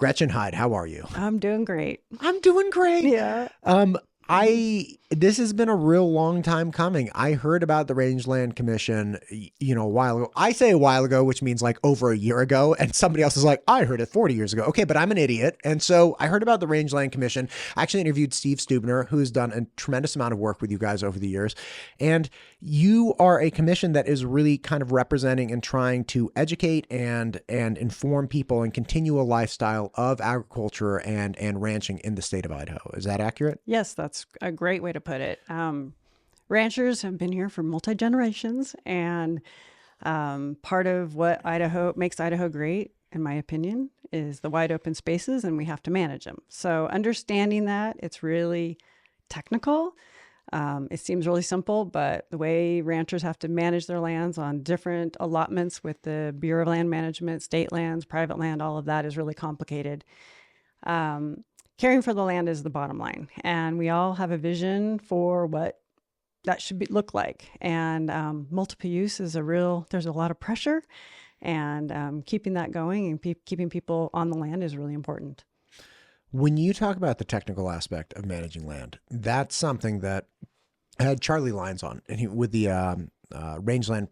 Gretchen Hyde, how are you? I'm doing great. I'm doing great. Yeah. This has been a real long time coming. I heard about the Rangeland Commission, a while ago. I say a while ago, which means like over a year ago. And somebody else is like, I heard it 40 years ago. Okay, but I'm an idiot. And so I heard about the Rangeland Commission. I actually interviewed Steve Stubner, who's done a tremendous amount of work with you guys over the years. And you are a commission that is really kind of representing and trying to educate and inform people and continue a lifestyle of agriculture and ranching in the state of Idaho. Is that accurate? Yes, that's a great way to put it. Ranchers have been here for multi-generations, and part of what makes Idaho great, in my opinion, is the wide open spaces, and we have to manage them. So understanding that, it's really technical. It seems really simple, but the way ranchers have to manage their lands on different allotments with the Bureau of Land Management, state lands, private land, all of that is really complicated. Caring for the land is the bottom line. And we all have a vision for what that should look like. And multiple use is there's a lot of pressure, and keeping that going and keeping people on the land is really important. When you talk about the technical aspect of managing land, that's something that I had Charlie Lyons on, and with the Rangeland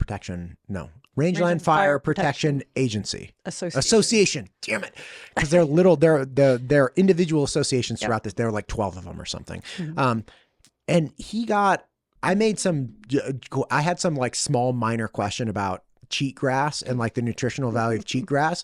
Fire Protection Agency Association. Damn it, because they're individual associations throughout this. There are like 12 of them or something. Mm-hmm. I had some like small minor question about cheatgrass and like the nutritional value of cheatgrass.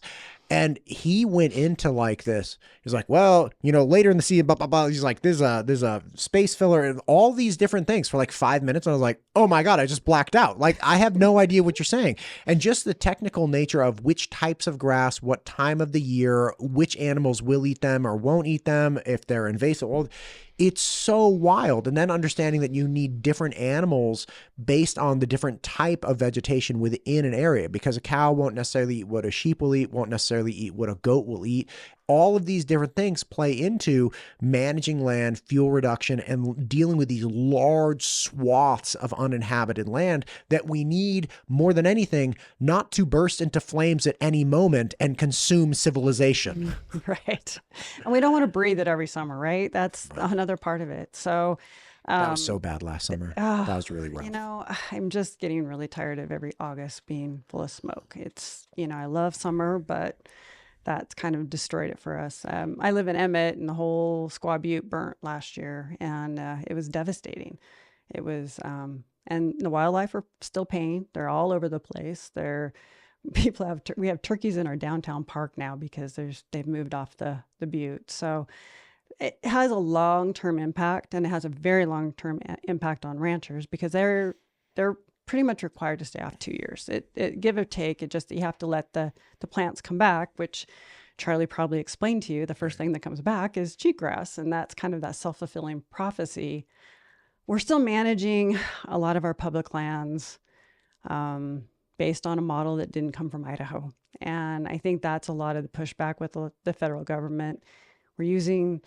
And he went into like this. He's like, well, later in the season, blah, blah, blah. He's like, there's a space filler and all these different things for like 5 minutes. And I was like, oh my God, I just blacked out. Like, I have no idea what you're saying. And just the technical nature of which types of grass, what time of the year, which animals will eat them or won't eat them, if they're invasive. It's so wild. And then understanding that you need different animals based on the different type of vegetation within an area, because a cow won't necessarily eat what a sheep will eat, won't necessarily eat what a goat will eat. All of these different things play into managing land, fuel reduction, and dealing with these large swaths of uninhabited land that we need more than anything not to burst into flames at any moment and consume civilization. Right. And we don't want to breathe it every summer, right? That's another part of it. So that was so bad last summer. That was really rough. I'm just getting really tired of every August being full of smoke. It's, I love summer, but that's kind of destroyed it for us. I live in Emmett, and the whole Squaw Butte burnt last year, and it was devastating. It was, and the wildlife are still paying. They're all over the place. We have turkeys in our downtown park now because they've moved off the Butte. So it has a long-term impact, and it has a very long-term impact on ranchers because they're pretty much required to stay off 2 years. It give or take, you have to let the plants come back, which Charlie probably explained to you. The first thing that comes back is cheatgrass, and that's kind of that self-fulfilling prophecy. We're still managing a lot of our public lands based on a model that didn't come from Idaho. And I think that's a lot of the pushback with the federal government. We're using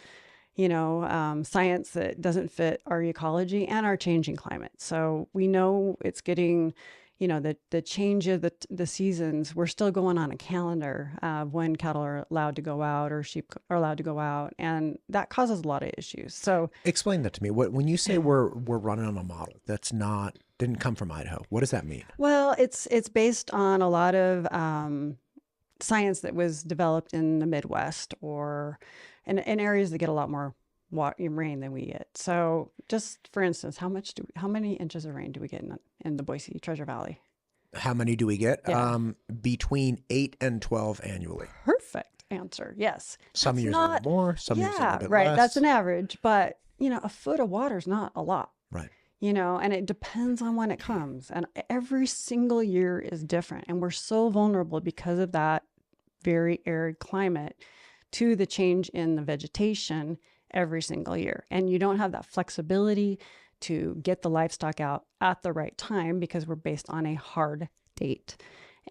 science that doesn't fit our ecology and our changing climate. So we know it's getting, the change of the seasons. We're still going on a calendar of when cattle are allowed to go out or sheep are allowed to go out, and that causes a lot of issues. So explain that to me. When you say we're running on a model that's didn't come from Idaho, what does that mean? Well, it's based on a lot of science that was developed in the Midwest or in areas that get a lot more rain than we get. So just for instance, how many inches of rain do we get in the Boise Treasure Valley? How many do we get? Yeah. Between 8 and 12 annually. Perfect answer. Yes. Some years a little more, some years a little bit right. less. That's an average, but a foot of water is not a lot. Right. And it depends on when it comes, and every single year is different. And we're so vulnerable because of that very arid climate to the change in the vegetation every single year. And you don't have that flexibility to get the livestock out at the right time because we're based on a hard date.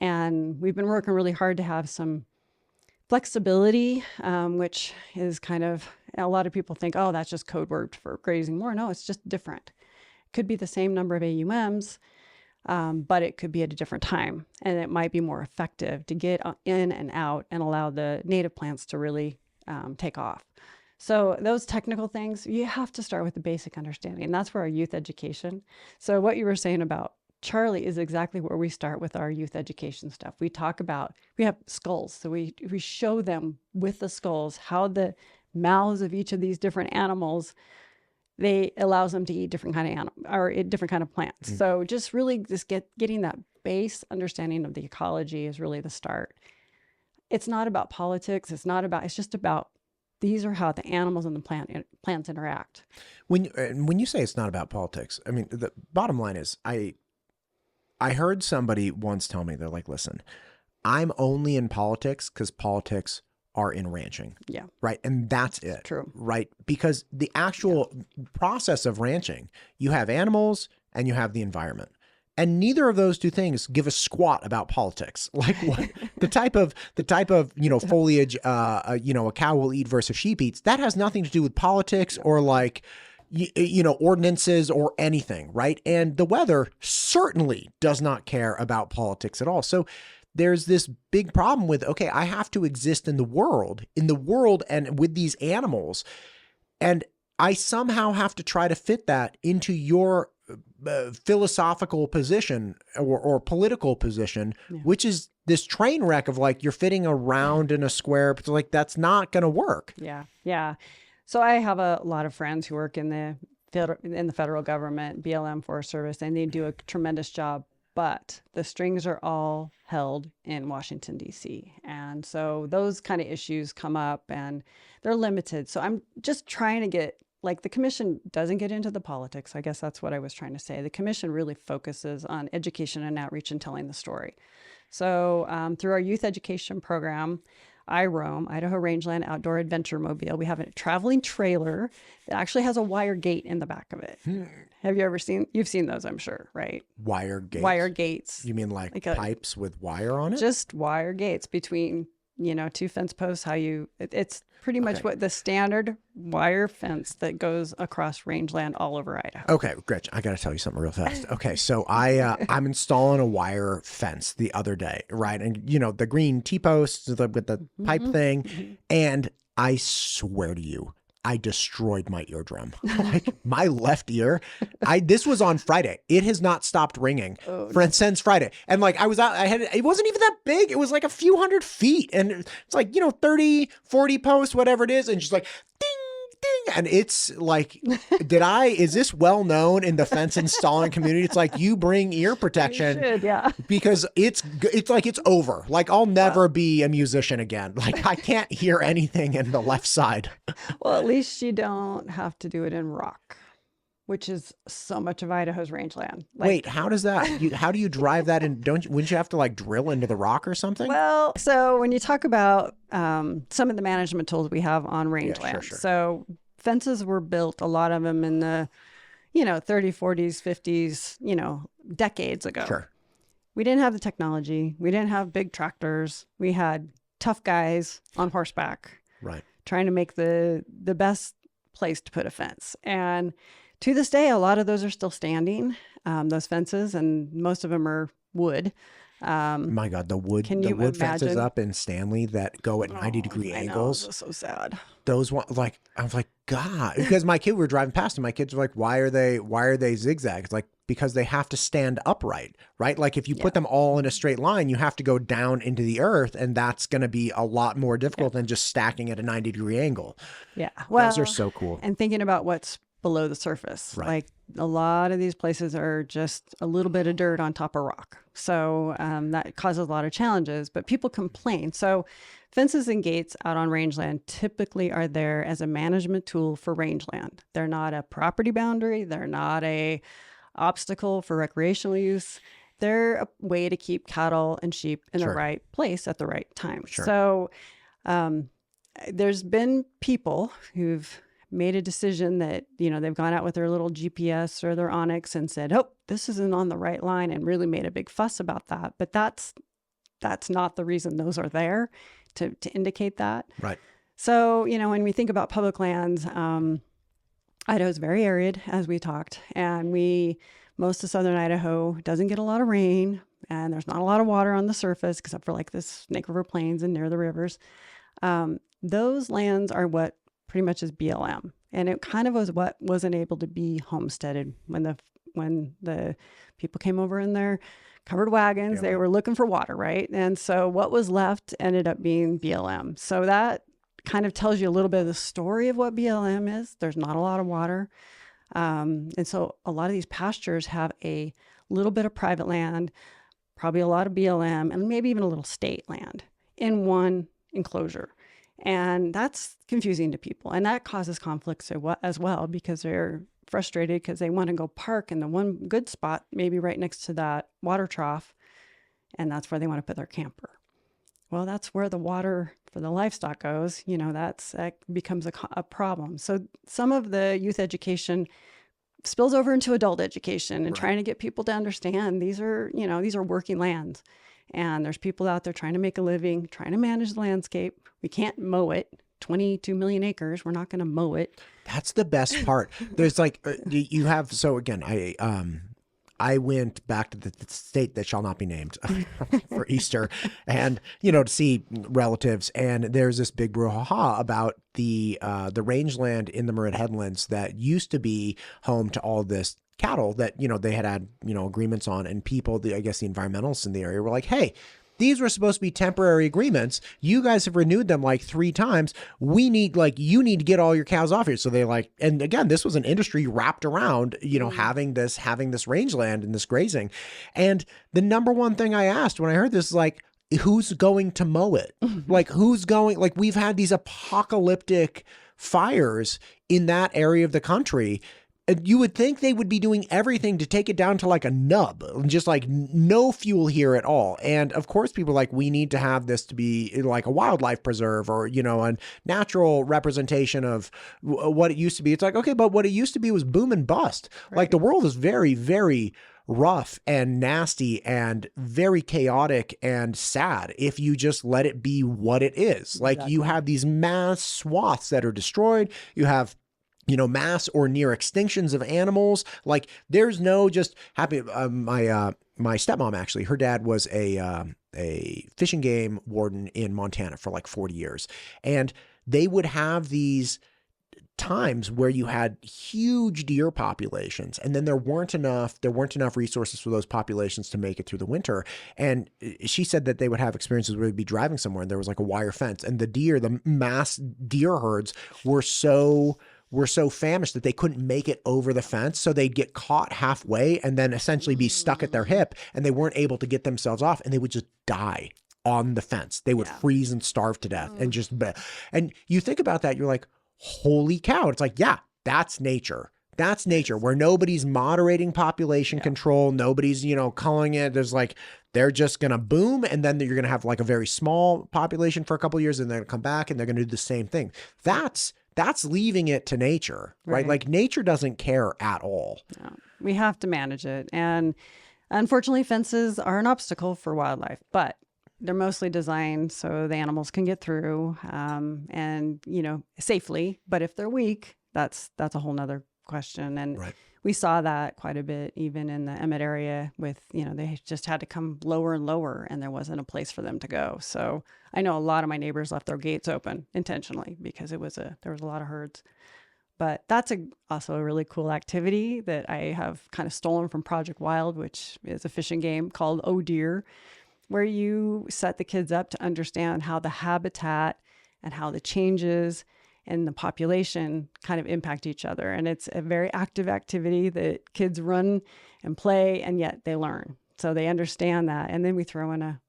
And we've been working really hard to have some flexibility, which is kind of, a lot of people think, oh, that's just code word for grazing more. No, it's just different. It could be the same number of AUMs, but it could be at a different time, and it might be more effective to get in and out and allow the native plants to really take off. So those technical things, you have to start with the basic understanding, and that's where our youth education. So what you were saying about Charlie is exactly where we start with our youth education stuff. We have skulls, so we show them with the skulls how the mouths of each of these different animals, they allows them to eat different kind of animal or different kind of plants. So just really getting that base understanding of the ecology is really the start. It's not about politics. It's just about these are how the animals and the plants interact. When you say it's not about politics, I mean, the bottom line is I heard somebody once tell me, they're like, listen, I'm only in politics because politics are in ranching. Yeah. Right. And that's it. It's true. Right. Because the actual process of ranching, you have animals and you have the environment. And neither of those two things give a squat about politics. Like what the type of foliage a cow will eat versus sheep eats, that has nothing to do with politics or like ordinances or anything, right? And the weather certainly does not care about politics at all. So there's this big problem with, okay, I have to exist in the world and with these animals, and I somehow have to try to fit that into your philosophical position or political position, which is this train wreck of like, you're fitting around in a square, but like, that's not going to work. Yeah. Yeah. So I have a lot of friends who work in the federal government, BLM, Forest Service, and they do a tremendous job, but the strings are all held in Washington, D.C. And so those kind of issues come up and they're limited. So I'm just trying to get, like, the commission doesn't get into the politics. I guess that's what I was trying to say. The commission really focuses on education and outreach and telling the story. So through our youth education program, I roam Idaho Rangeland Outdoor Adventure Mobile. We have a traveling trailer that actually has a wire gate in the back of it. Have you ever seen? You've seen those, I'm sure, right? Wire gates. Wire gates. You mean like pipes with wire on it? Just wire gates between, two fence posts. It's pretty much what the standard wire fence that goes across rangeland all over Idaho. Okay, Gretchen, I got to tell you something real fast. Okay, so I'm installing a wire fence the other day, right? And the green T-posts with the pipe thing, and I swear to you, I destroyed my eardrum. Like my left ear. This was on Friday. It has not stopped ringing since Friday. And like I was out, it wasn't even that big. It was like a few hundred feet. And it's like, 30, 40 posts, whatever it is. And just like ding, ding. And it's like, is this well known in the fence installing community? It's like, you bring ear protection. You should, yeah. Because it's like, it's over. Like I'll never be a musician again. Like I can't hear anything in the left side. Well, at least you don't have to do it in rock, which is so much of Idaho's rangeland. Wait, how does that, how do you drive that in? Wouldn't you have to like drill into the rock or something? Well, so when you talk about some of the management tools we have on rangeland, sure. So fences were built, a lot of them in the, 30s, 40s, 50s, decades ago. Sure. We didn't have the technology. We didn't have big tractors. We had tough guys on horseback. Right. Trying to make the best place to put a fence. And to this day, a lot of those are still standing, those fences, and most of them are wood. My God, the wood fences up in Stanley that go at 90-degree angles. I know, that's so sad. Those one, like, I was like, God, because my kid, we were driving past and my kids were like, why are they zigzag? It's like, because they have to stand upright, right? Like if you put them all in a straight line, you have to go down into the earth, and that's going to be a lot more difficult than just stacking at a 90-degree angle. Yeah. Well, those are so cool. And thinking about what's below the surface, like a lot of these places are just a little bit of dirt on top of rock. So that causes a lot of challenges, but people complain. So fences and gates out on rangeland typically are there as a management tool for rangeland. They're not a property boundary. They're not a obstacle for recreational use. They're a way to keep cattle and sheep in the right place at the right time. So there's been people who've made a decision that, they've gone out with their little GPS or their Onyx and said, oh, this isn't on the right line, and really made a big fuss about that. But that's not the reason those are there, to indicate that. Right. So, when we think about public lands, Idaho's very arid, as we talked, and most of southern Idaho doesn't get a lot of rain, and there's not a lot of water on the surface except for like the Snake River Plains and near the rivers. Those lands are what pretty much is BLM. And it kind of was what wasn't able to be homesteaded when the people came over in their covered wagons. Yeah, they right. were looking for water, right? And so what was left ended up being BLM. So that kind of tells you a little bit of the story of what BLM is. There's not a lot of water. And so a lot of these pastures have a little bit of private land, probably a lot of BLM, and maybe even a little state land in one enclosure. And that's confusing to people. And that causes conflicts as well, because they're frustrated because they want to go park in the one good spot, maybe right next to that water trough. And that's where they want to put their camper. Well, that's where the water for the livestock goes. That becomes a problem. So some of the youth education spills over into adult education and trying to get people to understand these are working lands. And there's people out there trying to make a living, trying to manage the landscape. We can't mow it. 22 million acres. We're not going to mow it. That's the best part. There's like, you have, so again, I went back to the state that shall not be named for Easter and, to see relatives. And there's this big brouhaha about the rangeland in the Merritt Headlands that used to be home to all this cattle that, they had, agreements on, and people, I guess the environmentalists in the area were like, hey, these were supposed to be temporary agreements. You guys have renewed them like 3 times. You need to get all your cows off here. So they and again, this was an industry wrapped around, having this rangeland and this grazing. And the number one thing I asked when I heard this is like, who's going to mow it? We've had these apocalyptic fires in that area of the country. You would think they would be doing everything to take it down to like a nub, just like no fuel here at all. And of course, people are like, we need to have this to be like a wildlife preserve or, a natural representation of what it used to be. It's like, okay, but what it used to be was boom and bust. Right. Like the world is very, very rough and nasty and very chaotic and sad if you just let it be what it is. Like you have these mass swaths that are destroyed. You have mass or near extinctions of animals. Like there's no just happy. My stepmom, actually, her dad was a fish and game warden in Montana for like 40 years. And they would have these times where you had huge deer populations, and then there weren't enough resources for those populations to make it through the winter. And she said that they would have experiences where they'd be driving somewhere and there was like a wire fence, and the mass deer herds were so famished that they couldn't make it over the fence. So they'd get caught halfway and then essentially be stuck at their hip, and they weren't able to get themselves off, and they would just die on the fence. They would freeze and starve to death and you think about that, you're like, holy cow. It's like, yeah, that's nature. That's nature, where nobody's moderating population control. Nobody's, culling it. There's like, they're just going to boom. And then you're going to have like a very small population for a couple of years, and they're going to come back and they're going to do the same thing. That's leaving it to nature, right? Like nature doesn't care at all. No, we have to manage it. And unfortunately, fences are an obstacle for wildlife, but they're mostly designed so the animals can get through and, safely. But if they're weak, that's a whole nother question. And we saw that quite a bit, even in the Emmett area with, they just had to come lower and lower, and there wasn't a place for them to go. So I know a lot of my neighbors left their gates open intentionally because there was a lot of herds. But that's also a really cool activity that I have kind of stolen from Project Wild, which is a fishing game called Oh Deer, where you set the kids up to understand how the habitat and how the changes and the population kind of impact each other. And it's a very active activity that kids run and play, and yet they learn. So they understand that. And then we throw in a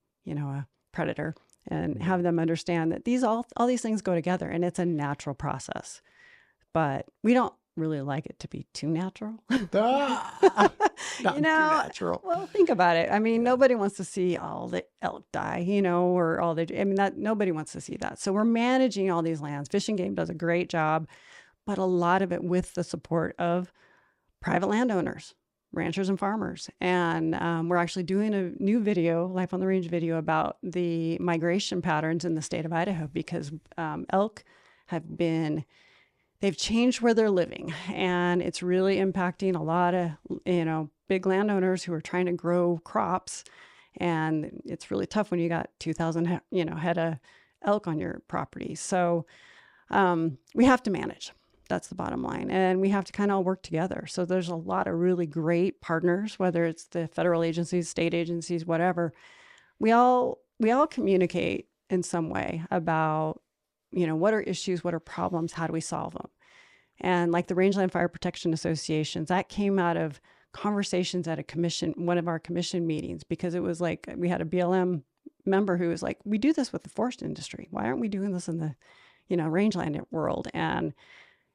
predator and have them understand that all these things go together, and it's a natural process. But we don't really like it to be too natural. Too natural. Well, think about it. I mean, nobody wants to see all the elk die, or nobody wants to see that. So we're managing all these lands. Fish and Game does a great job, but a lot of it with the support of private landowners, ranchers and farmers. And we're actually doing a new video, Life on the Range video, about the migration patterns in the state of Idaho, because elk they've changed where they're living, and it's really impacting a lot of, big landowners who are trying to grow crops. And it's really tough when you got 2,000, head of elk on your property. So we have to manage. That's the bottom line. And we have to kind of all work together. So there's a lot of really great partners, whether it's the federal agencies, state agencies, whatever. We all communicate in some way about, what are issues, what are problems, how do we solve them? And like the Rangeland Fire Protection Associations, that came out of conversations at one of our commission meetings, because it was like, we had a BLM member who was like, we do this with the forest industry. Why aren't we doing this in the, rangeland world? And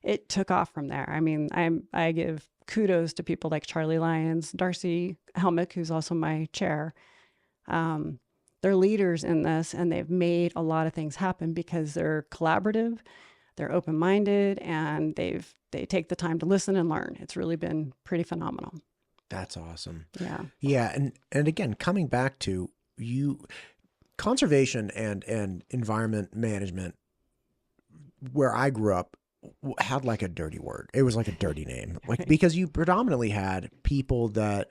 it took off from there. I mean, I give kudos to people like Charlie Lyons, Darcy Helmick, who's also my chair. They're leaders in this, and they've made a lot of things happen because they're collaborative, they're open-minded, and they take the time to listen and learn. It's really been pretty phenomenal. That's awesome. Yeah. Yeah. And again, coming back to conservation and environment management, where I grew up, had like a dirty word. It was like a dirty name, like, because you predominantly had people that,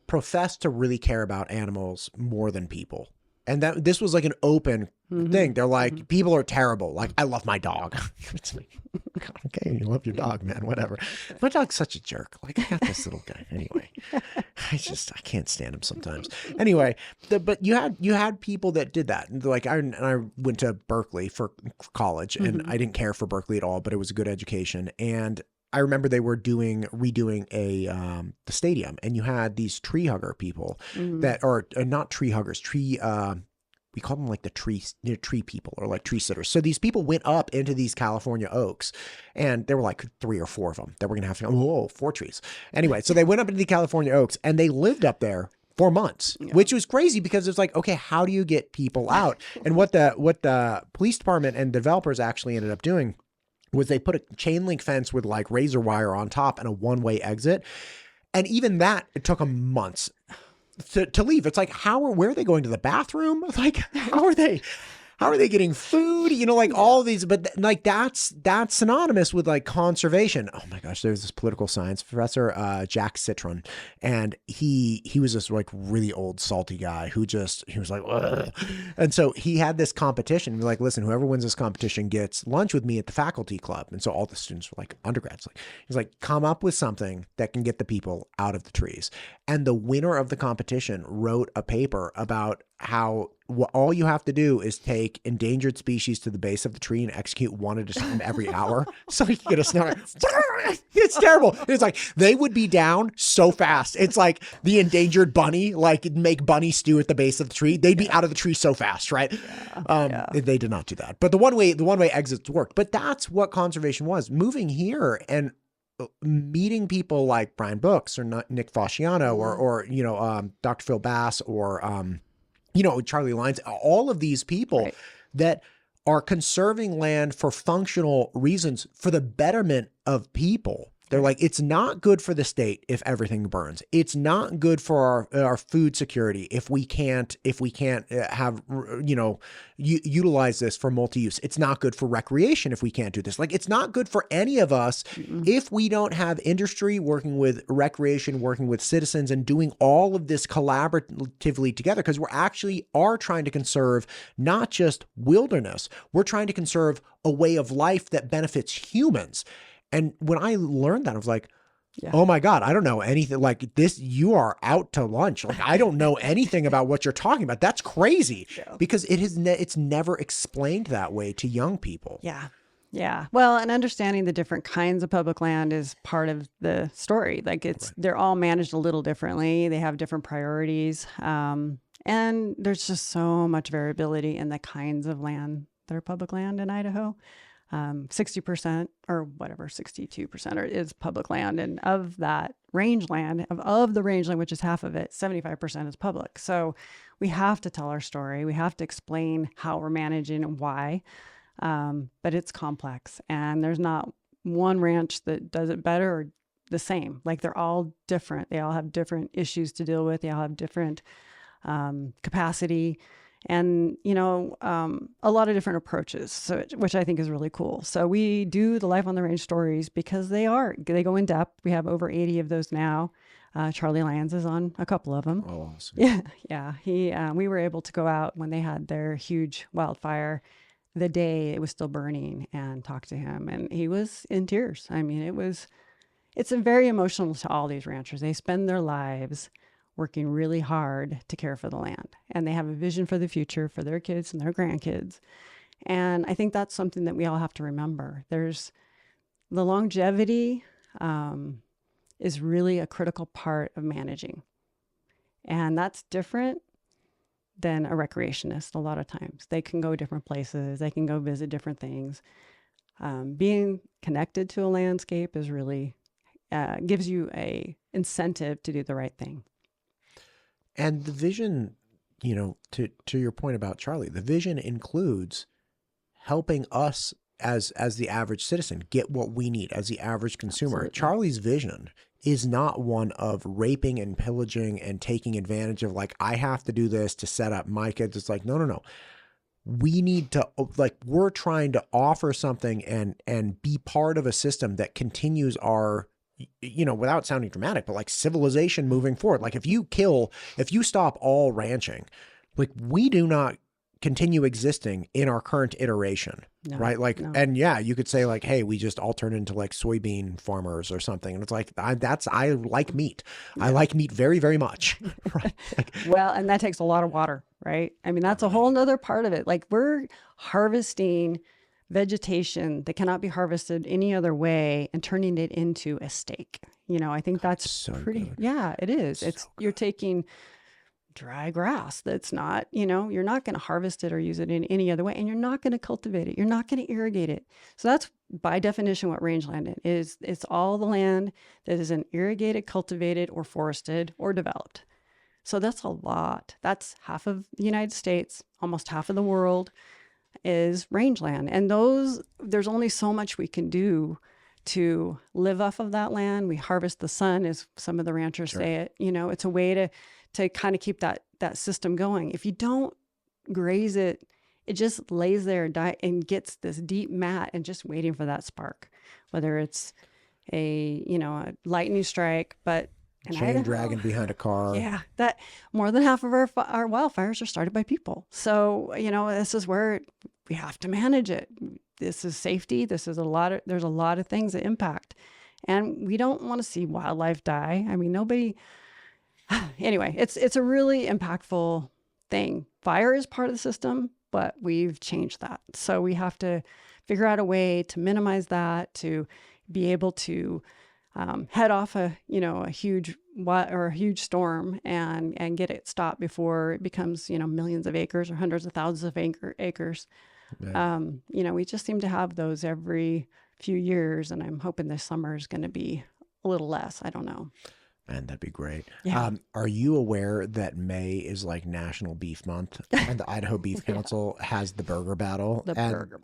profess to really care about animals more than people. And that this was like an open thing. They're like, people are terrible. Like, I love my dog. It's like, God, okay, you love your dog, man, whatever. My dog's such a jerk. Like, I got this little guy. Anyway, I can't stand him sometimes. Anyway, but you had people that did that. And like, I went to Berkeley for college, and I didn't care for Berkeley at all, but it was a good education. And I remember they were redoing the stadium, and you had these tree hugger people that are not tree huggers, we call them like the tree people, or like tree sitters. So these people went up into these California oaks, and there were like 3 or 4 of them that were going to have to go, 4 trees. Anyway, so they went up into the California oaks, and they lived up there for months, which was crazy, because it's like, okay, how do you get people out? And what the police department and developers actually ended up doing was they put a chain link fence with like razor wire on top and a one-way exit. And even that, it took them months to leave. It's like, where are they going to the bathroom? Like, how are they getting food? Like all these, but like that's synonymous with like conservation. Oh my gosh, there's this political science professor, Jack Citron, and he was this like really old salty guy who he was like, ugh. And so he had this competition. We're like, listen, whoever wins this competition gets lunch with me at the faculty club. And so all the students were like undergrads. He's like, come up with something that can get the people out of the trees. And the winner of the competition wrote a paper about how all you have to do is take endangered species to the base of the tree and execute one at a time every hour, so you can get a snort. It's terrible. It's like they would be down so fast. It's like the endangered bunny, like make bunny stew at the base of the tree. They'd be out of the tree so fast, right? They did not do that, but the one way exits worked. But that's what conservation was. Moving here and meeting people like Brian Brooks or Nick Fasciano or Dr. Phil Bass or Charlie Lyons, all of these people that are conserving land for functional reasons for the betterment of people. They're like, it's not good for the state if everything burns. It's not good for our food security if we can't have, utilize this for multi-use. It's not good for recreation if we can't do this. Like, it's not good for any of us if we don't have industry working with recreation, working with citizens, and doing all of this collaboratively together, because we're actually trying to conserve not just wilderness. We're trying to conserve a way of life that benefits humans. And when I learned that, I was like, oh my God, I don't know anything like this. You are out to lunch. Like, I don't know anything about what you're talking about. That's crazy because it's never explained that way to young people. Yeah. Yeah. Well, and understanding the different kinds of public land is part of the story. Like they're all managed a little differently. They have different priorities. And there's just so much variability in the kinds of land that are public land in Idaho. 60% or whatever, 62% is public land. And of that rangeland, of the rangeland, which is half of it, 75% is public. So we have to tell our story. We have to explain how we're managing and why. But it's complex, and there's not one ranch that does it better or the same. Like, they're all different. They all have different issues to deal with. They all have different capacity. and a lot of different approaches, which I think is really cool. So we do the Life on the Range stories because they go in depth. We have over 80 of those now. Charlie Lyons is on a couple of them. Oh, awesome. Yeah. We were able to go out when they had their huge wildfire, the day it was still burning, and talk to him, and he was in tears. I mean, it's a very emotional to all these ranchers. They spend their lives working really hard to care for the land, and they have a vision for the future for their kids and their grandkids. And I think that's something that we all have to remember. There's the longevity is really a critical part of managing. And that's different than a recreationist a lot of times. They can go different places. They can go visit different things. Being connected to a landscape is really, gives you a incentive to do the right thing. And the vision, to your point about Charlie, the vision includes helping us as the average citizen get what we need as the average consumer. Absolutely. Charlie's vision is not one of raping and pillaging and taking advantage of, like, I have to do this to set up my kids. It's like, no. We need to, like, we're trying to offer something and be part of a system that continues our, without sounding dramatic, but like civilization moving forward. Like if you stop all ranching, like we do not continue existing in our current iteration, right? Like, and yeah, you could say like, hey, we just all turn into like soybean farmers or something. And it's like, I like meat. Yeah. I like meat very, very much. Right? Like, well, and that takes a lot of water, right? I mean, that's a whole nother part of it. Like we're harvesting vegetation that cannot be harvested any other way and turning it into a steak. I think that's so pretty good. Yeah, it is. So you're taking dry grass that's not, you're not going to harvest it or use it in any other way, and you're not going to cultivate it. You're not going to irrigate it. So that's by definition what rangeland is. It's all the land that isn't irrigated, cultivated, or forested or developed. So that's a lot. That's half of the United States, almost half of the world is rangeland. And there's only so much we can do to live off of that land. We harvest the sun, as some of the ranchers say it. It's a way to kind of keep that system going. If you don't graze it, it just lays there and gets this deep mat and just waiting for that spark, whether it's a lightning strike, but chain dragging behind a car. Yeah, that more than half of our wildfires are started by people. So, this is where we have to manage it. This is safety. There's a lot of things that impact, and we don't want to see wildlife die. I mean, anyway, it's a really impactful thing. Fire is part of the system, but we've changed that. So we have to figure out a way to minimize that, to be able to head off a huge storm and get it stopped before it becomes millions of acres or hundreds of thousands of acres. Right. We just seem to have those every few years, and I'm hoping this summer is going to be a little less. I don't know. Man, that'd be great. Yeah. Are you aware that May is like National Beef Month, and the Idaho Beef Council has the burger battle,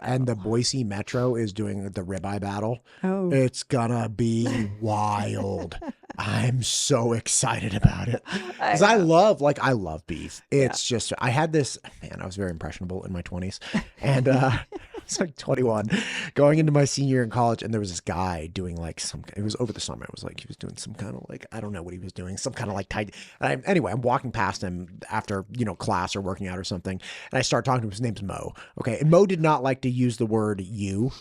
and the Boise Metro is doing the ribeye battle? Oh, it's gonna be wild. I'm so excited about it because I love beef. It's just, I had this, man, I was very impressionable in my 20s, and it's like 21 going into my senior year in college, and there was this guy doing like it was over the summer. It was like he was doing some kind of like, I don't know what he was doing, some kind of like tight. Anyway, I'm walking past him after class or working out or something, and I start talking to him. His name's Mo. Okay, and Mo did not like to use the word "you."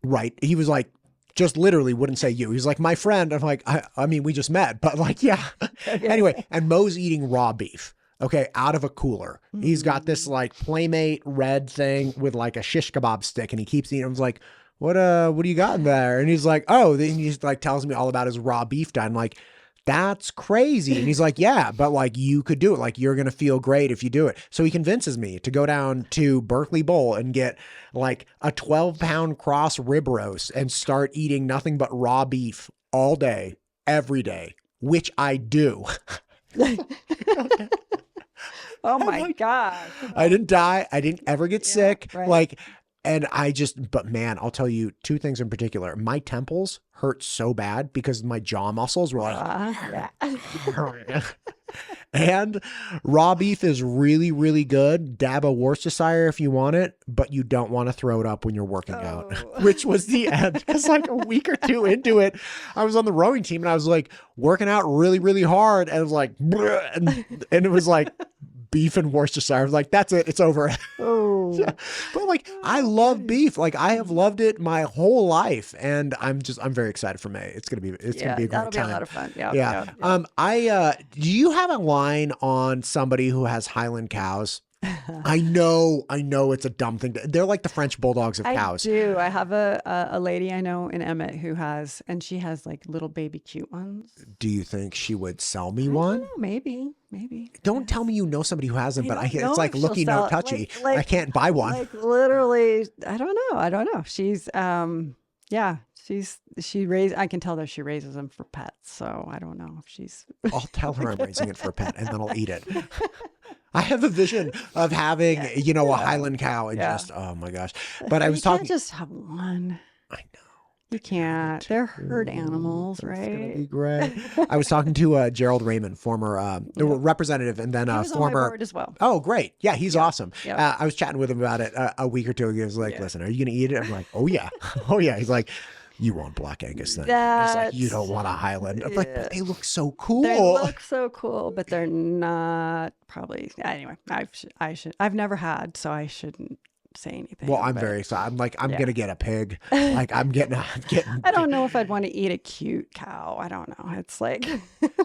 Right? He was like, just literally wouldn't say you. He's like, my friend. I'm like, I mean, we just met, but like, yeah. Anyway, and Mo's eating raw beef. Okay, out of a cooler. Mm-hmm. He's got this like Playmate red thing with like a shish kebab stick, and he keeps eating. I was like, what do you got in there? And he's like, oh, then he's like tells me all about his raw beef diet. I'm like, that's crazy. And he's like, yeah, but like you could do it. Like you're going to feel great if you do it. So he convinces me to go down to Berkeley Bowl and get like a 12-pound cross rib roast and start eating nothing but raw beef all day, every day, which I do. Oh my God. I didn't die. I didn't ever get sick. Right. Like, and but man, I'll tell you two things in particular. My temples hurt so bad because my jaw muscles were like, And raw beef is really, really good. Dab a Worcestershire if you want it, but you don't want to throw it up when you're working out, which was the end. Because like a week or two into it, I was on the rowing team and I was like working out really, really hard. And it was like, and it was like beef and Worcestershire. I was like, that's it. It's over. Oh, But like, I love beef. Like I have loved it my whole life. And I'm very excited for May. It's going to be a great time. that'll be a lot of fun. Yeah. Yeah. Do you have a line on somebody who has Highland cows? I know it's a dumb thing. They're like the French bulldogs of cows. I do. I have a lady I know in Emmett who has, and she has like little baby cute ones. Do you think she would sell me one? Know, maybe. Don't tell me you know somebody who has them, but it's like looky, no touchy. Like, I can't buy one. Like literally, I don't know. She's, I can tell that she raises them for pets. So I don't know if she's. I'll tell her I'm raising it for a pet and then I'll eat it. I have a vision of having, a Highland cow and just, oh my gosh. But I was talking. You can't just have one. I know. You can't. They're herd animals, right? It's gonna be great. I was talking to Gerald Raymond, former representative, and then he was former. on my board as well. Oh, great! Yeah, he's awesome. Yeah. I was chatting with him about it a week or two ago. He was like, "Listen, are you gonna eat it?" I'm like, "Oh yeah, oh yeah." He's like, "You want Black Angus then?" He's like, "You don't want a Highland." I'm like, "But they look so cool." They look so cool, but they're not probably. Anyway, I've never had, so I shouldn't say anything. Well, I'm very excited. I'm like, I'm gonna get a pig. Like I'm getting. I don't know if I'd want to eat a cute cow. I don't know. It's like.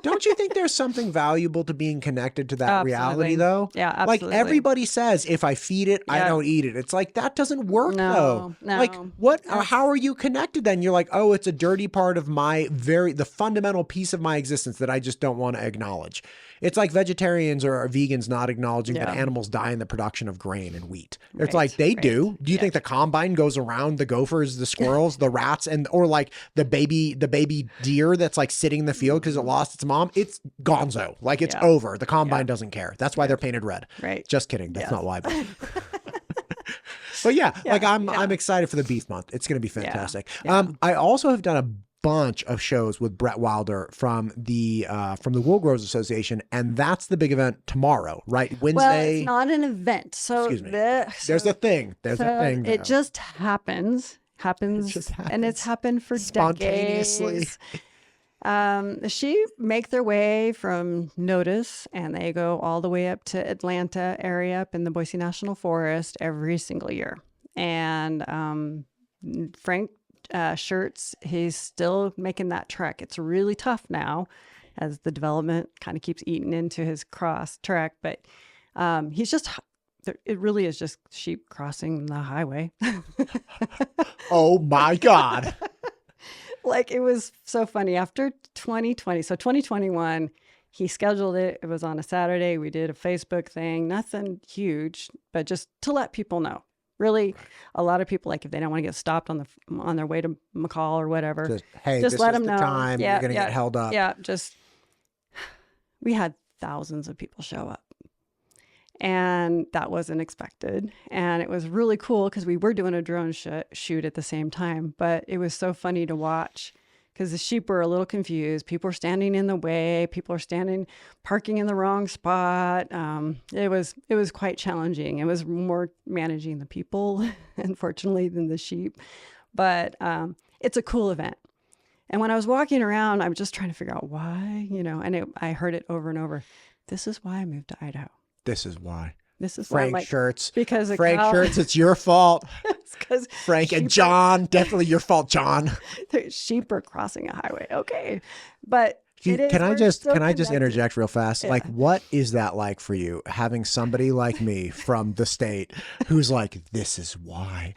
Don't you think there's something valuable to being connected to that reality, though? Yeah, absolutely. Like everybody says, if I feed it, I don't eat it. It's like that doesn't work though. No. Like what? How are you connected then? You're like, oh, it's a dirty part of the fundamental piece of my existence that I just don't want to acknowledge. It's like vegetarians or vegans not acknowledging that animals die in the production of grain and wheat. It's like they do. Do you think the combine goes around the gophers, the squirrels, the rats, or like the baby deer that's like sitting in the field because it lost its mom? It's gonzo. Like it's over. The combine doesn't care. That's why they're painted red. Right. Just kidding. That's not why. But like I'm excited for the beef month. It's going to be fantastic. I also have done a bunch of shows with Brett Wilder from the Wool Growers Association, and that's the big event tomorrow, right? Wednesday. Well, it's not an event. So excuse me. There's a thing. There's a thing. It just happens, and it's happened for spontaneously. Decades. The sheep make their way from Notice, and they go all the way up to Atlanta area up in the Boise National Forest every single year. And Frank Shirts, he's still making that trek. It's really tough now as the development kind of keeps eating into his cross trek, but it really is just sheep crossing the highway. Oh my God. Like it was so funny after 2020. So 2021, he scheduled it. It was on a Saturday. We did a Facebook thing, nothing huge, but just to let people know. Really, a lot of people, like if they don't want to get stopped on their way to McCall or whatever, just let them know. Time you're going to get held up. Yeah, we had thousands of people show up, and that wasn't expected. And it was really cool because we were doing a drone shoot at the same time. But it was so funny to watch because the sheep were a little confused. People were standing in the way. People are parking in the wrong spot. It was quite challenging. It was more managing the people, unfortunately, than the sheep. But it's a cool event. And when I was walking around, I was just trying to figure out why, and I heard it over and over. This is why I moved to Idaho. This is why. This is Frank why Shirts. Because Frank Shirts, it's your fault. It's because Frank and John, definitely your fault, John. Sheep are crossing a highway. Okay. But can I just interject real fast? Yeah. Like, what is that like for you, having somebody like me from the state who's like, this is why,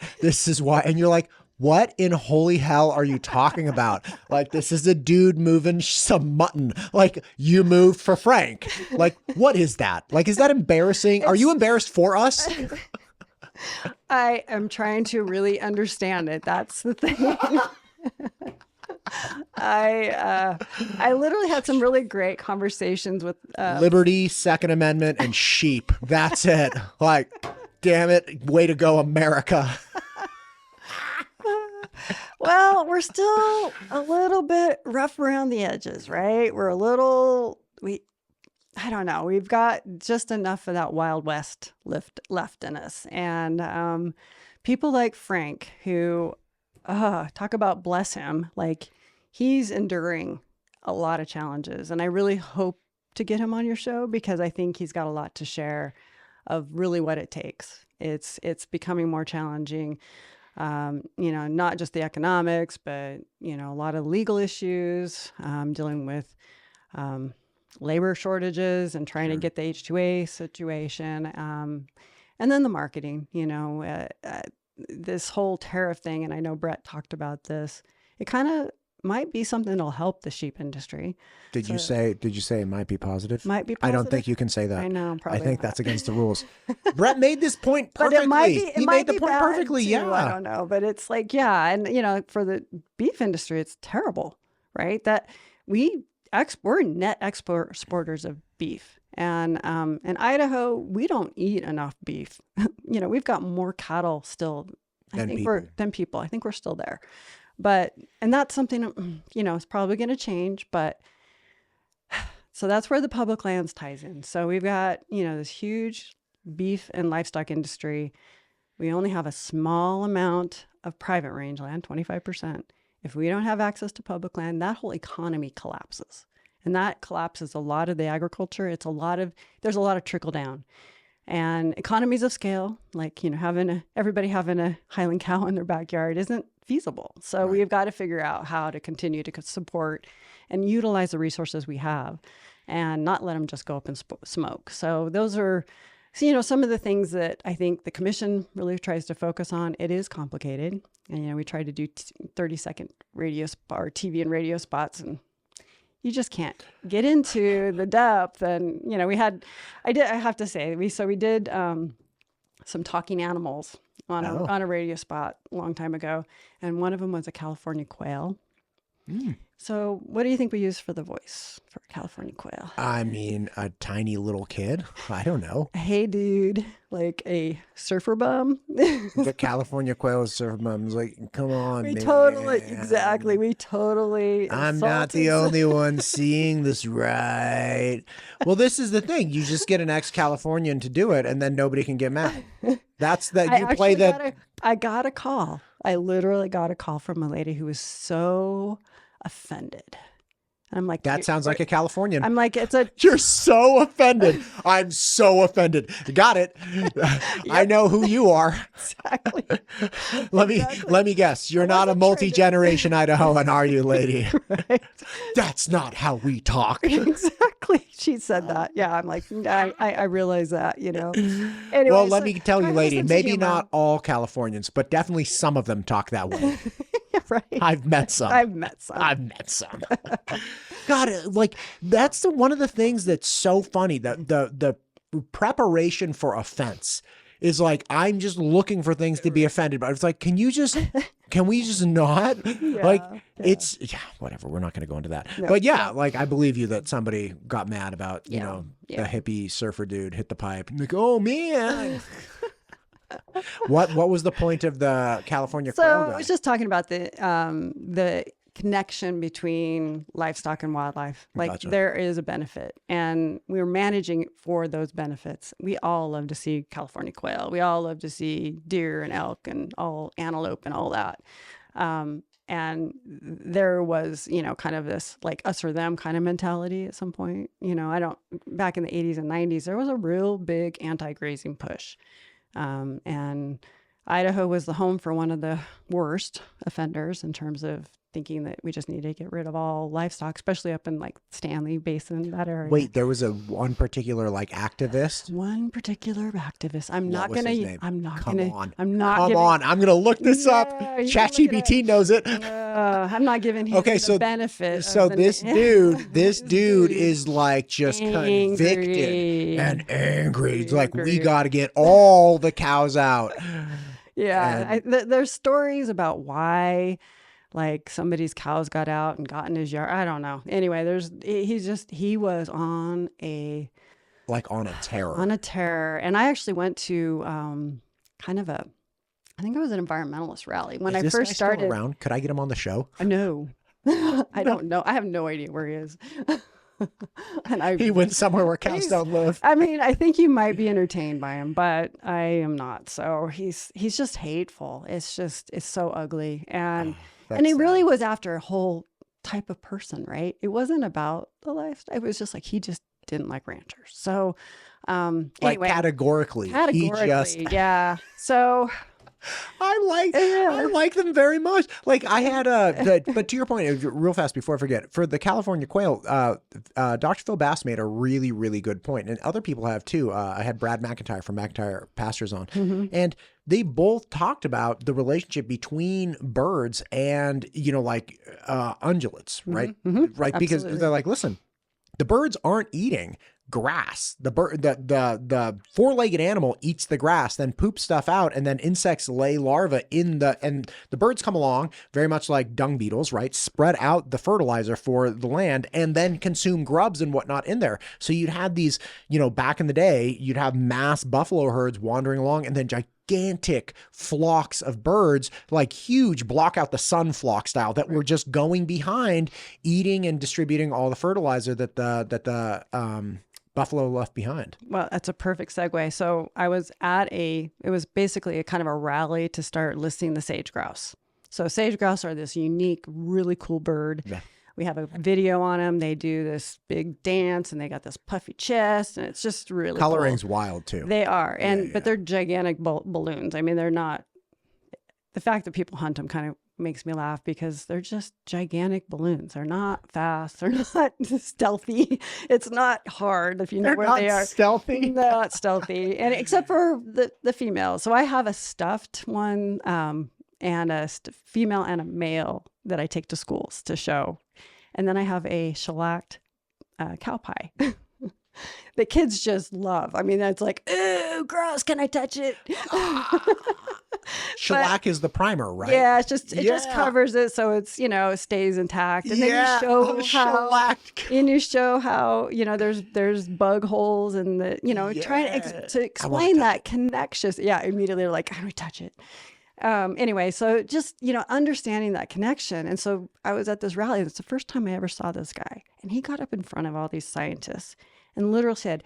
and you're like, what in holy hell are you talking about? Like, this is a dude moving some mutton. Like, you moved for Frank. Like, what is that? Like, is that embarrassing? Are you embarrassed for us? I am trying to really understand it. That's the thing. I literally had some really great conversations with Liberty, Second Amendment, and sheep. That's it. Like, damn it. Way to go, America. Well, we're still a little bit rough around the edges, right? I don't know. We've got just enough of that Wild West left in us. And people like Frank, who, talk about bless him, like he's enduring a lot of challenges. And I really hope to get him on your show because I think he's got a lot to share of really what it takes. It's becoming more challenging. Not just the economics, but, a lot of legal issues, dealing with labor shortages and trying to get the H-2A situation. And then the marketing, this whole tariff thing. And I know Brett talked about this. It kind of might be something that'll help the sheep industry. Did you say it might be positive? Might be positive. I don't think you can say that. I know, probably I think not. that's against the rules. Brett made this point But perfectly. he made the be point bad perfectly. too, Yeah. I don't know. But it's like, yeah. And, for the beef industry, it's terrible, right? That we're net exporters of beef. And in Idaho, we don't eat enough beef. We've got more cattle still than people. I think we're still there. And that's something, it's probably going to change. But so that's where the public lands ties in. So we've got, this huge beef and livestock industry. We only have a small amount of private rangeland, 25%. If we don't have access to public land, that whole economy collapses. And that collapses a lot of the agriculture. There's a lot of trickle down. And economies of scale, like, everybody having a Highland cow in their backyard isn't feasible. So We've got to figure out how to continue to support and utilize the resources we have and not let them just go up in smoke. So those are, some of the things that I think the commission really tries to focus on. It is complicated. And, we try to do 30-second TV and radio spots, and you just can't get into the depth. And, I have to say, we did some talking animals on a radio spot a long time ago. And one of them was a California quail. Mm. So what do you think we use for the voice for California quail? I mean, a tiny little kid. I don't know. Hey, dude, like a surfer bum. The California quail is surfer bums. Like, come on, man. Exactly. We totally. I'm not the only one seeing this right. Well, this is the thing. You just get an ex-Californian to do it, and then nobody can get mad. That's that you play that. I got a call. I literally got a call from a lady who was so offended. And I'm like, that sounds like a Californian. I'm like, you're so offended. I'm so offended. Got it. Yep. I know who you are. Exactly. Let me guess. You're not a multi-generation Idahoan, are you, lady? Right. That's not how we talk. Exactly. She said that. Yeah. I'm like, I realize that, Anyway, well, let me tell you, lady, maybe not all Californians, but definitely some of them talk that way. Right. I've met some. God, like that's one of the things that's so funny. The preparation for offense is like, I'm just looking for things to be offended by. It's like, can we just not? It's whatever. We're not going to go into that. No, but like I believe you that somebody got mad about, the hippie surfer dude hit the pipe. And like, oh man. What was the point of the California quail guy? I was just talking about the connection between livestock and wildlife. Like gotcha. There is a benefit, and we're managing for those benefits. We all love to see California quail. We all love to see deer and elk and all antelope and all that. And there was, kind of this like us or them kind of mentality at some point. Back in the 80s and 90s, there was a real big anti-grazing push. And Idaho was the home for one of the worst offenders in terms of thinking that we just need to get rid of all livestock, especially up in like Stanley Basin, that area. Wait, there was one particular activist? One particular activist. I'm not going to I'm going to look this up. ChatGPT knows it. I'm not giving him the benefit. So this dude is like just convicted and angry. It's like, we got to get all the cows out. Yeah. There's stories about why like somebody's cows got out and got in his yard. I don't know. Anyway, he was on a terror. And I actually went to I think it was an environmentalist rally when I first started. Still around? Could I get him on the show? No. I don't know. I have no idea where he is. And He went somewhere where cows don't live. I mean, I think you might be entertained by him, but I am not. So he's just hateful. It's so ugly. And he really was after a whole type of person, right? It wasn't about the lifestyle. It was just like he just didn't like ranchers. So like categorically, yeah. So I like them very much. Like I had but to your point, real fast before I forget, for the California quail, Dr. Phil Bass made a really, really good point, and other people have too. I had Brad McIntyre from McIntyre Pastures on, and they both talked about the relationship between birds and ungulates, right? Right, because they're like, listen, the birds aren't eating grass. The four-legged animal eats the grass, then poops stuff out, and then insects lay larvae and the birds come along, very much like dung beetles, right? Spread out the fertilizer for the land and then consume grubs and whatnot in there. So you'd have these, back in the day, you'd have mass buffalo herds wandering along, and then gigantic flocks of birds, like huge block out the sun flock style, that were just going behind, eating and distributing all the fertilizer that the buffalo left behind. Well, that's a perfect segue. So I was it was basically a kind of a rally to start listing the sage grouse. So sage grouse are this unique, really cool bird. Yeah. We have a video on them. They do this big dance and they got this puffy chest, and it's just really coloring's cool. wild too. They are. But they're gigantic balloons. I mean, they're not, the fact that people hunt them kind of makes me laugh because they're just gigantic balloons. They're not fast. They're not stealthy. It's not hard if you know where they are. Stealthy. They're not stealthy, and except for the female. So I have a stuffed one and a female and a male that I take to schools to show, and then I have a shellacked cow pie. The kids just love. I mean, that's like, ooh, gross. Can I touch it? Shellac is the primer, right? Yeah, it just covers it so it's, it stays intact. And then you show how there's bug holes and trying to explain that connection. Yeah, immediately they're like, how do we touch it? Anyway, so just, understanding that connection. And so I was at this rally. It's the first time I ever saw this guy. And he got up in front of all these scientists and literally said,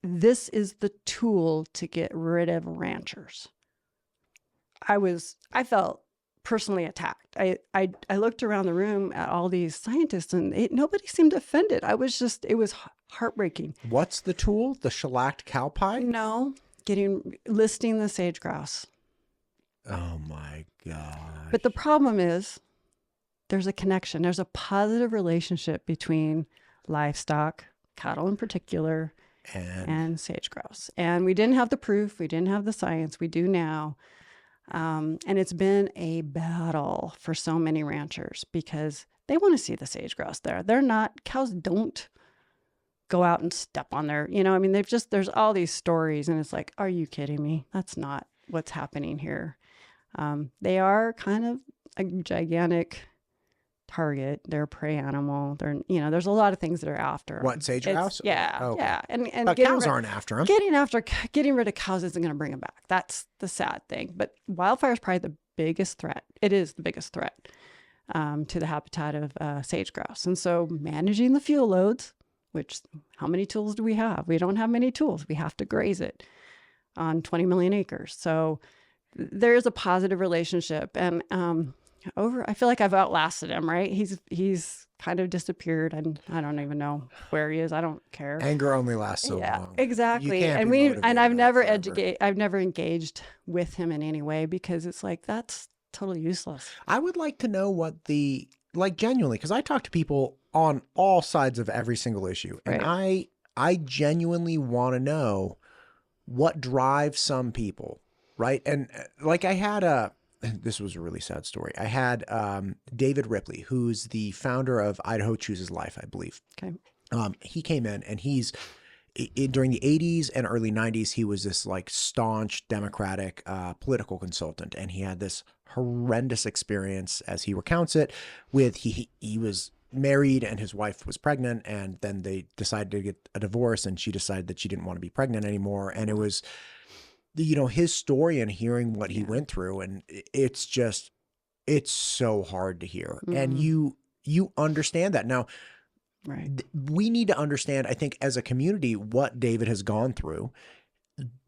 this is the tool to get rid of ranchers. I felt personally attacked. I looked around the room at all these scientists and nobody seemed offended. It was heartbreaking. What's the tool? The shellacked cow pie? No, listing the sage grouse. Oh my God. But the problem is there's a connection. There's a positive relationship between livestock, cattle in particular, and sage grouse. And we didn't have the proof. We didn't have the science. We do now. And it's been a battle for so many ranchers because they want to see the sage grouse there. Cows don't go out and step on their, there's all these stories and it's like, are you kidding me? That's not what's happening here. They are kind of a gigantic target. They're a prey animal. There's a lot of things that are after them. What, sage grouse? Yeah. Oh, okay. Yeah. And but cows aren't after them. Getting rid of cows isn't going to bring them back. That's the sad thing. But wildfire is probably the biggest threat. It is the biggest threat to the habitat of sage grouse. And so managing the fuel loads, which how many tools do we have? We don't have many tools. We have to graze it on 20 million acres. So there is a positive relationship. And I feel like I've outlasted him, right? He's kind of disappeared and I don't even know where he is. I don't care. Anger only lasts so long. Exactly. And I've never engaged with him in any way because it's like, that's totally useless. I would like to know what genuinely, because I talk to people on all sides of every single issue. And right. I genuinely want to know what drives some people, right? And like I had this was a really sad story. I had David Ripley, who's the founder of Idaho Chooses Life, I believe. Okay. He came in and during the 80s and early 90s, he was this like staunch Democratic political consultant. And he had this horrendous experience, as he recounts it, with he was married and his wife was pregnant, and then they decided to get a divorce and she decided that she didn't want to be pregnant anymore. And it was his story and hearing what he went through, and it's so hard to hear. Mm-hmm. And you understand that. Now, Right. We need to understand, I think, as a community, what David has gone through.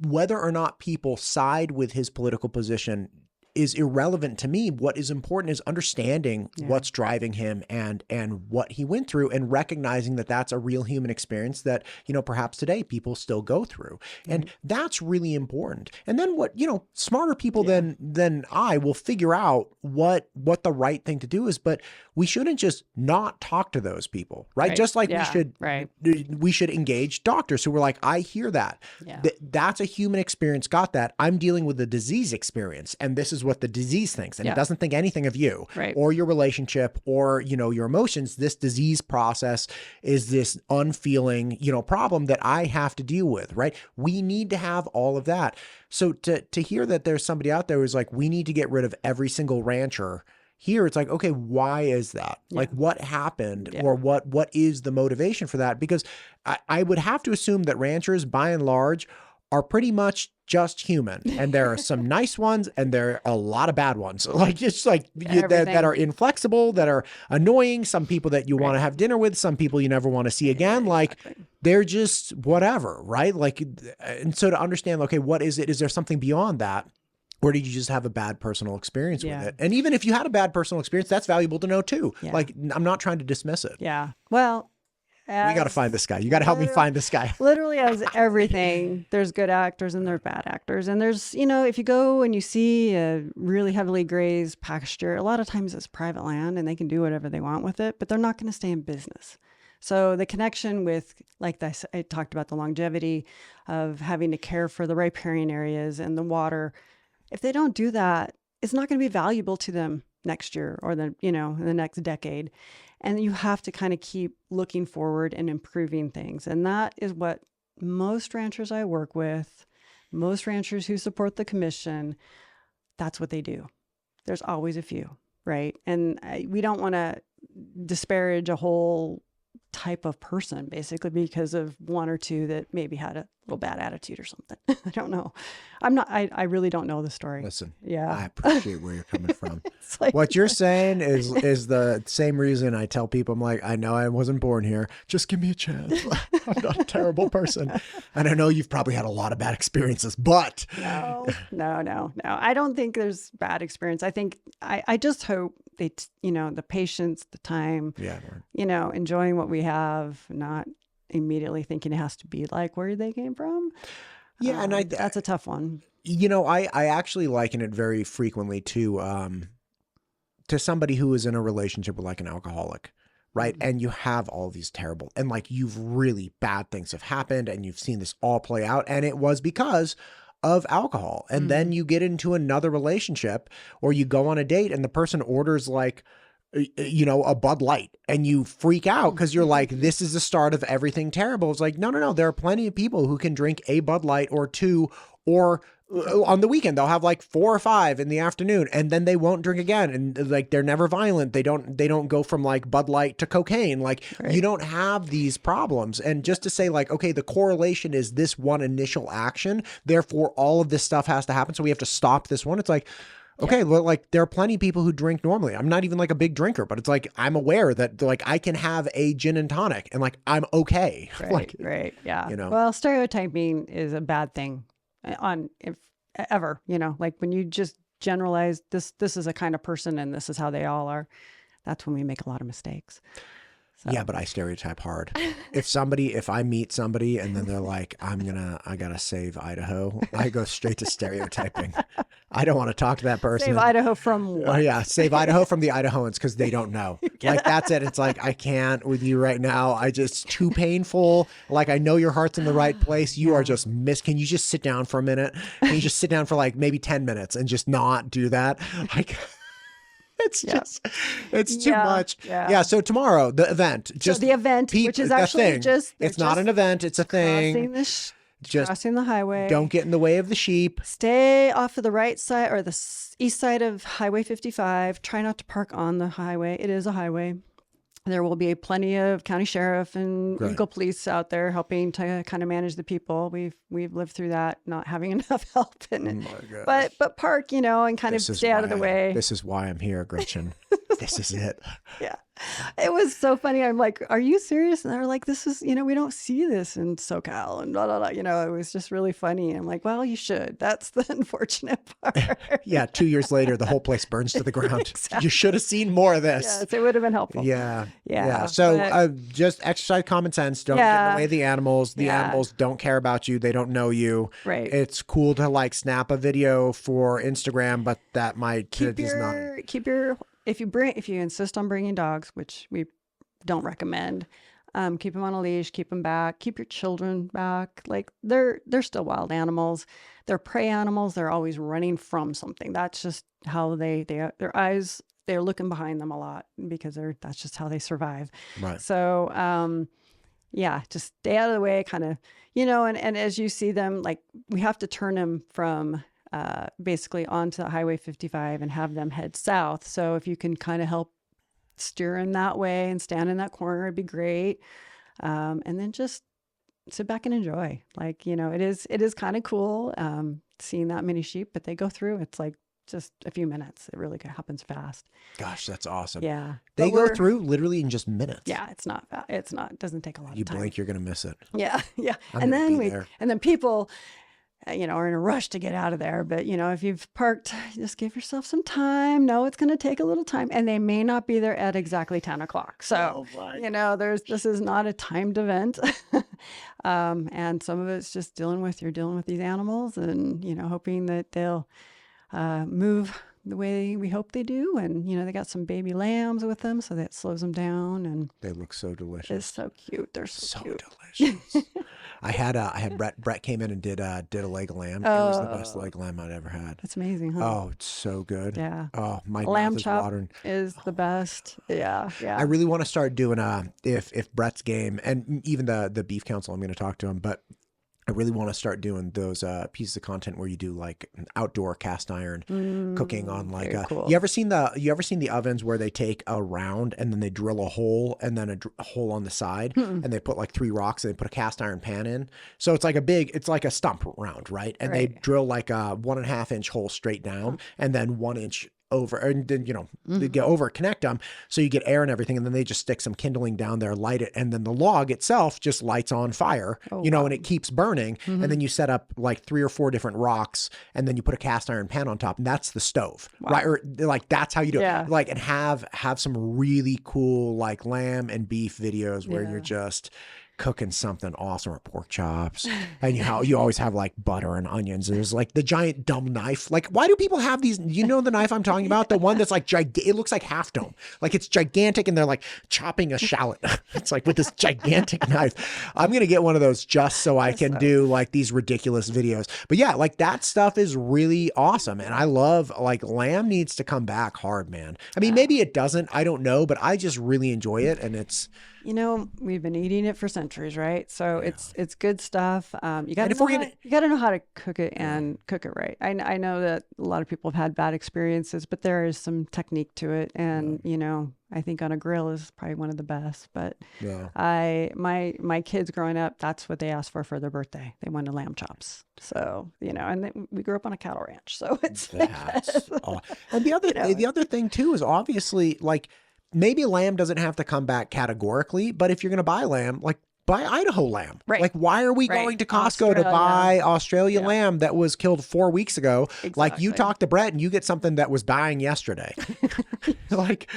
Whether or not people side with his political position is irrelevant to me. What is important is understanding what's driving him and what he went through, and recognizing that that's a real human experience that, you know, perhaps today people still go through. And that's really important. And then what, you know, smarter people than I will figure out what the right thing to do is, but we shouldn't just not talk to those people, right? Just like we should engage doctors who were like, I hear that. That's a human experience. Got that. I'm dealing with a disease experience, and this is what the disease thinks. And it doesn't think anything of you or your relationship or, you know, your emotions. This disease process is this unfeeling, you know, problem that I have to deal with, right? We need to have all of that. So to hear that there's somebody out there who's like, we need to get rid of every single rancher here, it's like, okay, why is that? Like, what happened or what is the motivation for that? Because I would have to assume that ranchers, by and large, are pretty much just human, and there are some nice ones and there are a lot of bad ones, like just like that are inflexible, that are annoying, some people that you want to have dinner with, some people you never want to see again, like they're just whatever, right? Like, and so to understand, okay, what is it? Is there something beyond that? Or did you just have a bad personal experience with it? And even if you had a bad personal experience, that's valuable to know too. Like, I'm not trying to dismiss it. Well, we got to find this guy. You got to help me find this guy. Literally, as everything, there's good actors and there's bad actors. And there's, you know, if you go and you see a really heavily grazed pasture, a lot of times it's private land and they can do whatever they want with it, but they're not going to stay in business. So the connection with, like I talked about, the longevity of having to care for the riparian areas and the water, if they don't do that, it's not going to be valuable to them next year or the, you know, in the next decade. And you have to kind of keep looking forward and improving things. And that is what most ranchers I work with, most ranchers who support the commission, that's what they do. There's always a few, right? And we don't want to disparage a whole type of person basically because of one or two that maybe had a little bad attitude or something. I don't know. I really don't know the story. Listen, yeah, I appreciate where you're coming from. Like, what you're saying is the same reason I tell people, I'm like, I know I wasn't born here. Just give me a chance. I'm not a terrible person. And I know you've probably had a lot of bad experiences, but no. I don't think there's bad experience. I think I just hope they, you know, the patience, the time, you know, enjoying what we have, not immediately thinking it has to be like where they came from. Yeah. And that's a tough one. You know, I actually liken it very frequently to somebody who is in a relationship with like an alcoholic, right? Mm-hmm. And you have all these terrible, and like you've really bad things have happened and you've seen this all play out. And it was because of alcohol. And then you get into another relationship or you go on a date and the person orders like, you know, a Bud Light, and you freak out because you're like, this is the start of everything terrible. It's like, no. There are plenty of people who can drink a Bud Light or two, or on the weekend, they'll have like 4 or 5 in the afternoon, and then they won't drink again. And like, they're never violent. They don't go from like Bud Light to cocaine. Like you don't have these problems. And just to say like, okay, the correlation is this one initial action, therefore all of this stuff has to happen. So we have to stop this one. It's like, okay, well, like there are plenty of people who drink normally. I'm not even like a big drinker, but it's like, I'm aware that like I can have a gin and tonic and like, I'm okay. Right. Yeah. You know, well, stereotyping is a bad thing if ever, you know, like when you just generalize this is a kind of person and this is how they all are. That's when we make a lot of mistakes. So. Yeah, but I stereotype hard. If I meet somebody and then they're like, I gotta save Idaho, I go straight to stereotyping. I don't want to talk to that person. Save Idaho from what? Oh yeah, save Idaho from the Idahoans because they don't know. Like that's it. It's like, I can't with you right now. It's too painful. Like I know your heart's in the right place. You are just can you just sit down for a minute? Can you just sit down for like maybe 10 minutes and just not do that? Like it's too much. Yeah. So tomorrow, the event, which is actually it's not an event. It's a thing. Crossing the highway. Don't get in the way of the sheep. Stay off of the right side or the east side of Highway 55. Try not to park on the highway. It is a highway. There will be plenty of county sheriff and legal police out there helping to kind of manage the people. We've lived through that, not having enough help. And but park, you know, and kind of stay out of the way. This is why I'm here, Gretchen. This is it. Yeah. It was so funny. I'm like, are you serious? And they're like, this is, we don't see this in SoCal and blah, blah, blah. It was just really funny. I'm like, well, you should. That's the unfortunate part. Yeah. 2 years later, the whole place burns to the ground. Exactly. You should have seen more of this. Yes, it would have been helpful. Yeah. Yeah. So but, just exercise common sense. Don't get in the way of the animals. The animals don't care about you. They don't know you. Right. It's cool to like snap a video for Instagram, but that might keep your if you insist on bringing dogs, which we don't recommend, keep them on a leash, keep them back, keep your children back. Like they're still wild animals. They're prey animals. They're always running from something. That's just how their eyes, they're looking behind them a lot because that's just how they survive. Right. So, just stay out of the way, kind of, and as you see them, like we have to turn them from basically onto Highway 55 and have them head south. So if you can kind of help steer them that way and stand in that corner, it'd be great. And then just sit back and enjoy. Like, it is kind of cool seeing that many sheep, but they go through, it's like just a few minutes. It really happens fast. Gosh, that's awesome. Yeah. They go through literally in just minutes. Yeah, it doesn't take a lot of time. You blink, you're going to miss it. Yeah. Yeah. And then people, are in a rush to get out of there. But, if you've parked, just give yourself some time. No, it's going to take a little time. And they may not be there at exactly 10 o'clock. So, this is not a timed event. And some of it's just dealing with these animals and, hoping that they'll move the way we hope they do. And, they got some baby lambs with them, so that slows them down. And they look so delicious. It's so cute. They're so cute. Delicious. I had Brett came in and did a leg of lamb. It was the best leg of lamb I'd ever had. That's amazing, huh? Oh, it's so good. Yeah. Oh, my lamb mouth is chop watering. is the best. Yeah. Yeah. I really want to start doing if Brett's game, and even the beef council, I'm going to talk to him, but I really want to start doing those pieces of content where you do like an outdoor cast iron cooking on like cool. you ever seen the ovens where they take a round and then they drill a hole and then a hole on the side and they put like 3 rocks and they put a cast iron pan in. So it's like a stump round, right? And they drill like a 1.5 inch hole straight down and then 1 inch over, and then they get over, connect them so you get air and everything, and then they just stick some kindling down there, light it, and then the log itself just lights on fire, and it keeps burning, and then you set up like 3 or 4 different rocks, and then you put a cast iron pan on top, and that's the stove, right? Or like that's how you do it, like, and have some really cool like lamb and beef videos where you're just cooking something awesome, or pork chops, and you always have like butter and onions. There's like the giant dumb knife. Like, why do people have these? You know the knife I'm talking about, the one that's like it looks like Half Dome, like it's gigantic, and they're like chopping a shallot. It's like with this gigantic knife. I'm gonna get one of those just so I can do like these ridiculous videos. But yeah, like that stuff is really awesome, and I love like lamb needs to come back hard, man. I mean, maybe it doesn't. I don't know, but I just really enjoy it, and it's. We've been eating it for centuries, right? So it's good stuff. You got to know how to cook it and cook it right. I know that a lot of people have had bad experiences, but there is some technique to it, and I think on a grill is probably one of the best. But my kids growing up, that's what they asked for their birthday. They wanted lamb chops. So and we grew up on a cattle ranch, so it's and the other thing too is obviously like. Maybe lamb doesn't have to come back categorically, but if you're going to buy lamb, like buy Idaho lamb. Right. Like, why are we going to Costco to buy Australia lamb that was killed 4 weeks ago? Exactly. Like, you talk to Brett and you get something that was dying yesterday. Like,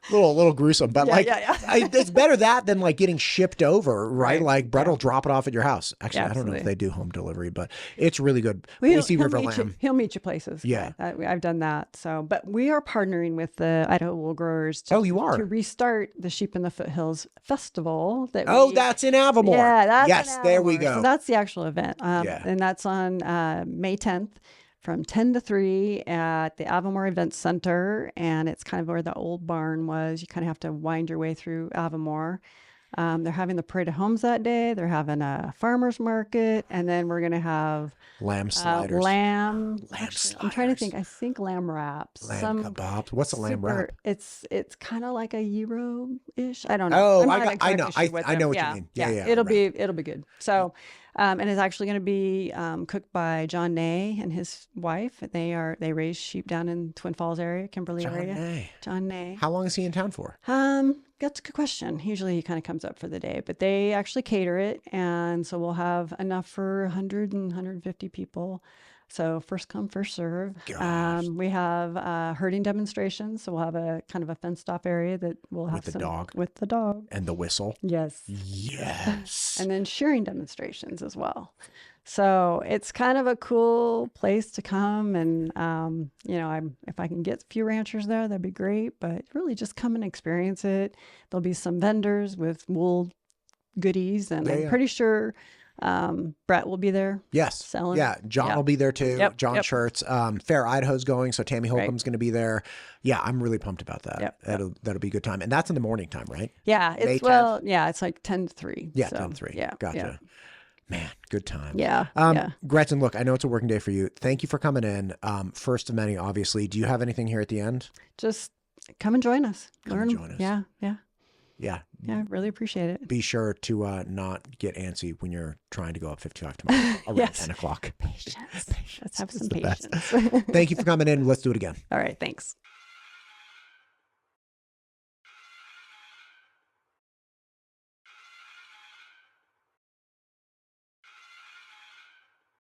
a little gruesome, but it's better that than like getting shipped over, right? Like Brett will drop it off at your house. Actually, I don't know if they do home delivery, but it's really good. Boise River lamb. He'll meet you places. Yeah. I've done that. So, but we are partnering with the Idaho Wool Growers to restart the Sheep in the Foothills Festival. That's in Avamore. Yeah, that's yes, in there we Avamore. go. So that's the actual event. And that's on May 10th. From 10 to 3 at the Avamore Event Center. And it's kind of where the old barn was. You kind of have to wind your way through Avamore. They're having the parade of homes that day. They're having a farmer's market. And then we're going to have lamb sliders. Lamb sliders. I'm trying to think. I think lamb wraps. Lamb kebabs. What's a lamb wrap? It's kind of like a gyro-ish. I don't know. Oh, I know what you mean. Yeah. It'll be good. So And it's actually going to be cooked by John Ney and his wife. They raise sheep down in Twin Falls area, Kimberly area. Ney. John Ney. How long is he in town for? That's a good question. Usually he kind of comes up for the day, but they actually cater it. And so we'll have enough for 100 and 150 people. So first come, first serve. We have herding demonstrations. So we'll have a kind of a fenced off area that we'll have With the dog. With the dog. And the whistle. Yes. Yes. And then shearing demonstrations as well. So it's kind of a cool place to come. And, if I can get a few ranchers there, that'd be great. But really just come and experience it. There'll be some vendors with wool goodies. And I'm pretty sure Brett will be there. Yes. Selling. Yeah. John will be there too. Yep. John Shirts. Fair Idaho's going. So Tammy Holcomb's going to be there. Yeah. I'm really pumped about that. That'll be a good time. And that's in the morning time, right? Yeah. It's like 10 to 3. Yeah. So, 10 to 3. Yeah. Gotcha. Yeah. Man, good time. Yeah. Gretchen, look, I know it's a working day for you. Thank you for coming in. First of many, obviously. Do you have anything here at the end? Just come and join us. Come join us. Yeah. Yeah. Yeah, really appreciate it. Be sure to not get antsy when you're trying to go up 55 tomorrow around 10 o'clock. Patience. Let's have some It's the best. patience. Thank you for coming in. Let's do it again. All right. Thanks.